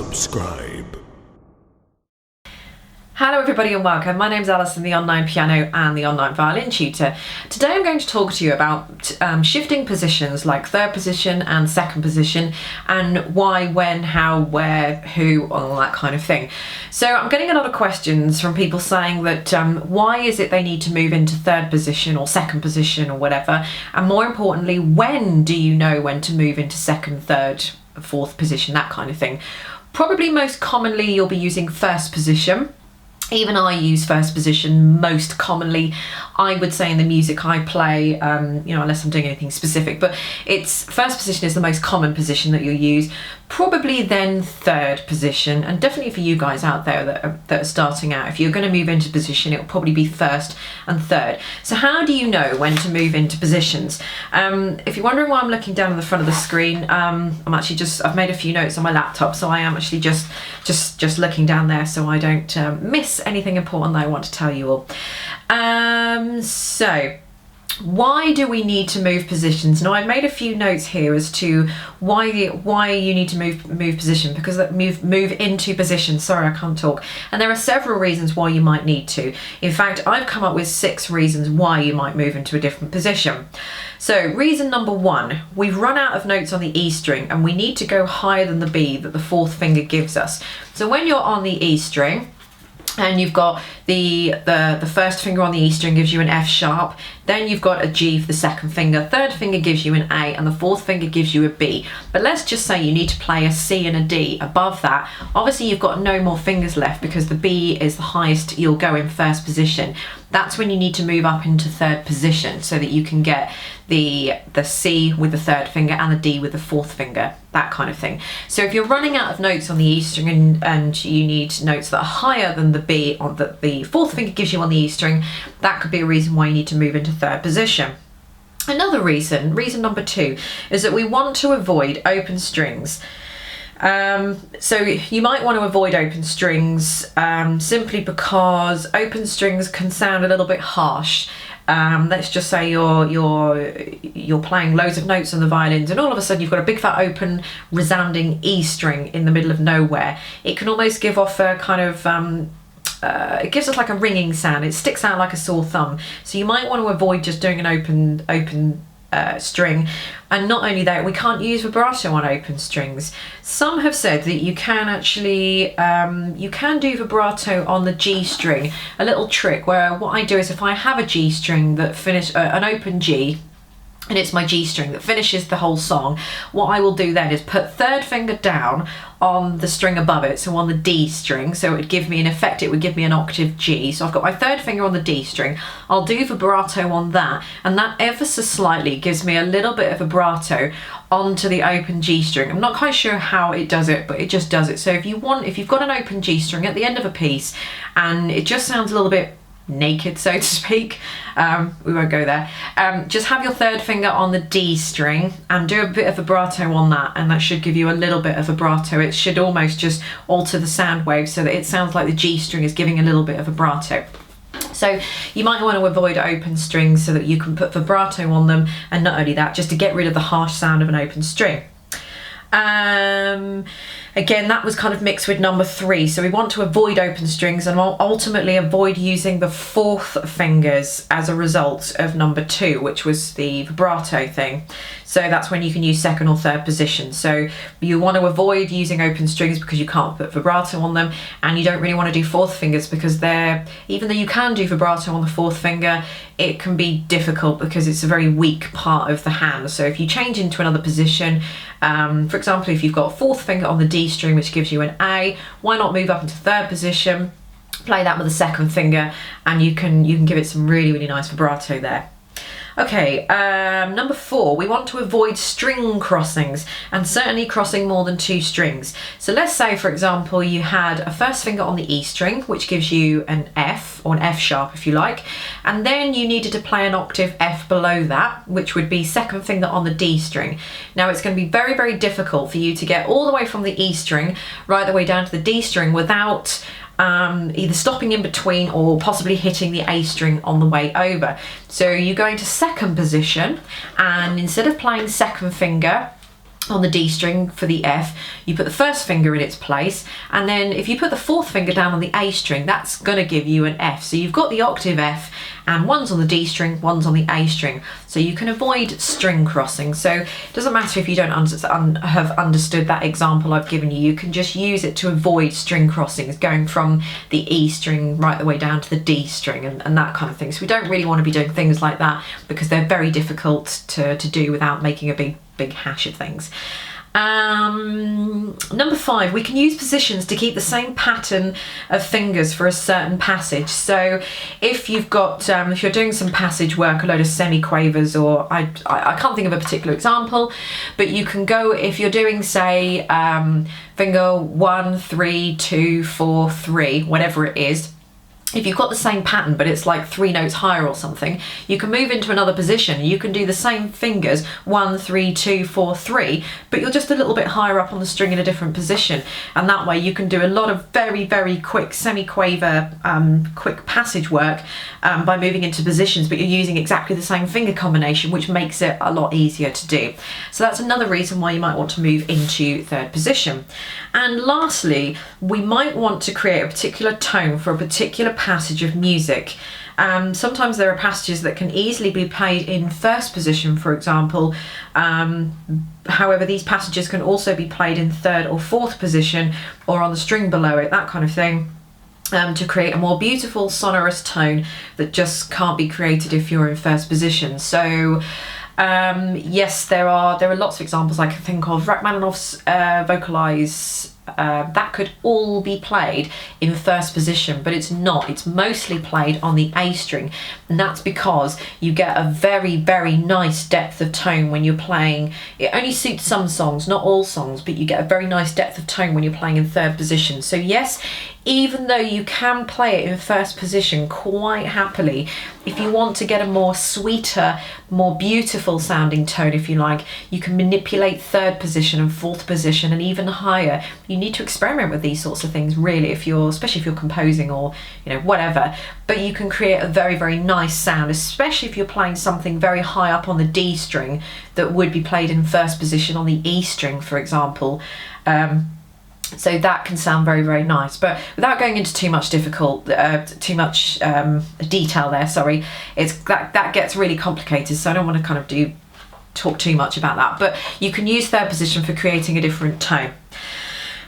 subscribe. Hello everybody and welcome. My name's Alison, the online piano and the online violin tutor. Today I'm going to talk to you about shifting positions like third position and second position, and why, when, how, where, who, all that kind of thing. So I'm getting a lot of questions from people saying that why is it they need to move into third position or second position or whatever, and more importantly, when do you know when to move into second, third, fourth position, that kind of thing. Probably most commonly you'll be using first position. Even I use first position most commonly, I would say, in the music I play, unless I'm doing anything specific, but it's first position is the most common position that you'll use. Probably then third position, and definitely for you guys out there that are starting out, if you're going to move into position, it'll probably be first and third. So how do you know when to move into positions? If you're wondering why I'm looking down on the front of the screen, I've made a few notes on my laptop, so I am actually just looking down there so I don't miss anything important that I want to tell you all. So why do we need to move positions? Now I've made a few notes here as to why you need to move position, because that move into position. Sorry, I can't talk. And there are several reasons why you might need to. In fact, I've come up with 6 reasons why you might move into a different position. So reason number 1, we've run out of notes on the E string and we need to go higher than the B that the 4th finger gives us. So when you're on the E string, and you've got the first finger on the E string gives you an F sharp, then you've got a G for the second finger, third finger gives you an A, and the 4th finger gives you a B. But let's just say you need to play a C and a D above that. Obviously you've got no more fingers left because the B is the highest you'll go in first position. That's when you need to move up into third position so that you can get the C with the third finger and the D with the 4th finger, that kind of thing. So if you're running out of notes on the E string and you need notes that are higher than the B on the 4th finger gives you on the E string, that could be a reason why you need to move into third position. Another reason number 2, is that we want to avoid open strings. So you might want to avoid open strings simply because open strings can sound a little bit harsh. Let's just say you're playing loads of notes on the violins and all of a sudden you've got a big fat open resounding E string in the middle of nowhere. It can almost give off a kind of it gives us like a ringing sound. It sticks out like a sore thumb. So you might want to avoid just doing an open string. And not only that, we can't use vibrato on open strings. Some have said that you can actually you can do vibrato on the G string. A little trick where what I do is if I have a G string that an open G, and it's my G string that finishes the whole song, what I will do then is put third finger down on the string above it, so on the D string, so it would give me, in effect, it would give me an octave G. So I've got my third finger on the D string, I'll do vibrato on that, and that ever so slightly gives me a little bit of vibrato onto the open G string. I'm not quite sure how it does it, but it just does it. So if you've got an open G string at the end of a piece, and it just sounds a little bit naked, so to speak, we won't go there, just have your third finger on the D string and do a bit of vibrato on that, and that should give you a little bit of vibrato. It should almost just alter the sound wave so that it sounds like the G string is giving a little bit of vibrato. So you might want to avoid open strings so that you can put vibrato on them, and not only that, just to get rid of the harsh sound of an open string. Again, that was kind of mixed with number 3. So we want to avoid open strings and ultimately avoid using the 4th fingers as a result of number 2, which was the vibrato thing. So that's when you can use second or third position. So you want to avoid using open strings because you can't put vibrato on them, and you don't really want to do 4th fingers because even though you can do vibrato on the 4th finger, it can be difficult because it's a very weak part of the hand. So if you change into another position, for example, if you've got a 4th finger on the D string, which gives you an A, why not move up into third position, play that with the second finger, and you can give it some really, really nice vibrato there. Okay, number 4, we want to avoid string crossings, and certainly crossing more than 2 strings. So let's say, for example, you had a first finger on the E string, which gives you an F, or an F sharp if you like, and then you needed to play an octave F below that, which would be second finger on the D string. Now it's going to be very, very difficult for you to get all the way from the E string right the way down to the D string without either stopping in between or possibly hitting the A string on the way over. So you go into second position, and instead of playing second finger on the D string for the F, you put the first finger in its place, and then if you put the fourth finger down on the A string, that's going to give you an F. So you've got the octave F, and one's on the D string, one's on the A string. So you can avoid string crossing. So it doesn't matter if you don't have understood that example I've given you, you can just use it to avoid string crossings, going from the E string right the way down to the D string and that kind of thing. So we don't really want to be doing things like that because they're very difficult to do without making a big hash of things. Number 5, we can use positions to keep the same pattern of fingers for a certain passage. So if you've got, if you're doing some passage work, a load of semiquavers, or I can't think of a particular example, but you can go, if you're doing, say, finger 1, 3, 2, 4, 3, whatever it is, if you've got the same pattern but it's like 3 notes higher or something, you can move into another position. You can do the same fingers, 1, 3, 2, 4, 3, but you're just a little bit higher up on the string in a different position. And that way you can do a lot of very, very quick semi-quaver, quick passage work by moving into positions, but you're using exactly the same finger combination, which makes it a lot easier to do. So that's another reason why you might want to move into third position. And lastly, we might want to create a particular tone for a particular passage of music. Sometimes there are passages that can easily be played in first position, for example. However, these passages can also be played in third or fourth position or on the string below it, that kind of thing, to create a more beautiful sonorous tone that just can't be created if you're in first position. So yes, there are lots of examples I can think of. Rachmaninoff's Vocalize, that could all be played in first position, but it's not. It's mostly played on the A string, and that's because you get a very, very nice depth of tone when you're playing. It only suits some songs, not all songs, but you get a very nice depth of tone when you're playing in third position. So yes, even though you can play it in first position quite happily, if you want to get a more sweeter, more beautiful sounding tone, if you like, you can manipulate third position and fourth position and even higher. You need to experiment with these sorts of things, really, especially if you're composing or whatever. But you can create a very, very nice sound, especially if you're playing something very high up on the D string that would be played in first position on the E string, for example. So that can sound very, very nice, but without going into too much detail there, sorry, that gets really complicated, so I don't want to kind of talk too much about that. But you can use third position for creating a different tone.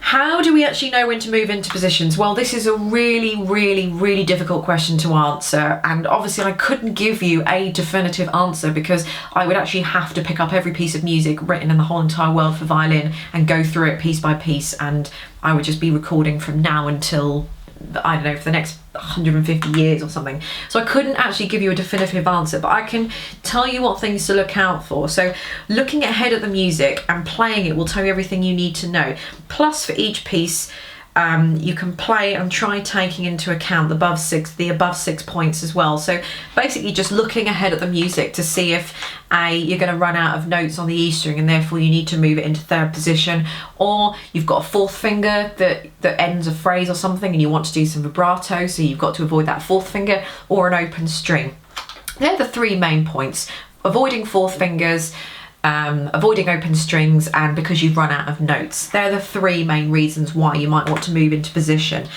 How do we actually know when to move into positions? Well, this is a really, really, really difficult question to answer, and obviously I couldn't give you a definitive answer because I would actually have to pick up every piece of music written in the whole entire world for violin and go through it piece by piece, and I would just be recording from now until, I don't know, for the next 150 years or something. So I couldn't actually give you a definitive answer, but I can tell you what things to look out for. So looking ahead at the music and playing it will tell you everything you need to know. Plus, for each piece, you can play and try taking into account the above six points as well. So basically just looking ahead at the music to see if you're going to run out of notes on the E string and therefore you need to move it into third position, or you've got a fourth finger that ends a phrase or something and you want to do some vibrato, so you've got to avoid that fourth finger, or an open string. They're the 3 main points: avoiding fourth fingers, avoiding open strings, and because you've run out of notes. They're the 3 main reasons why you might want to move into position.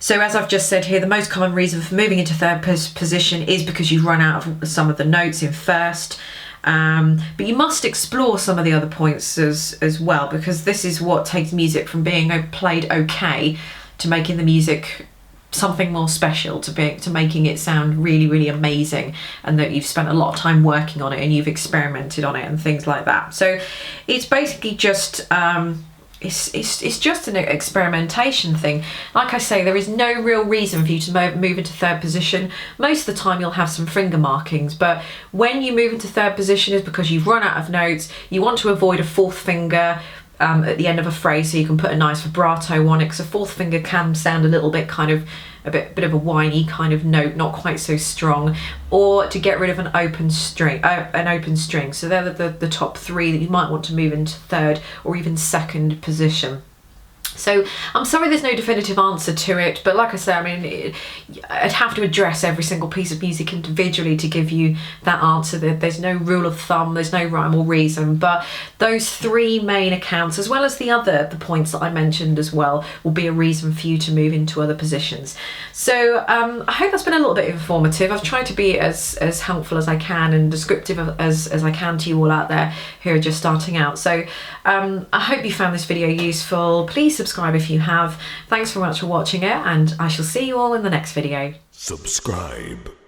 So as I've just said here, the most common reason for moving into third position is because you've run out of some of the notes in first. But you must explore some of the other points as well, because this is what takes music from being played okay to making the music something more special, to making it sound really, really amazing, and that you've spent a lot of time working on it and you've experimented on it and things like that. So it's basically just it's just an experimentation thing. Like I say, there is no real reason for you to move into third position. Most of the time you'll have some finger markings, but when you move into third position is because you've run out of notes. You want to avoid a fourth finger at the end of a phrase, so you can put a nice vibrato on it, because a fourth finger can sound a little bit a bit of a whiny kind of note, not quite so strong, or to get rid of an open string. So they're the top 3 that you might want to move into third or even second position. So I'm sorry there's no definitive answer to it, but like I say, I mean, I'd have to address every single piece of music individually to give you that answer. There's no rule of thumb, there's no rhyme or reason, but those three main accounts, as well as the points that I mentioned as well, will be a reason for you to move into other positions. So I hope that's been a little bit informative. I've tried to be as helpful as I can and descriptive as I can to you all out there who are just starting out. So I hope you found this video useful. Please subscribe if you have. Thanks very much for watching it, and I shall see you all in the next video. Subscribe.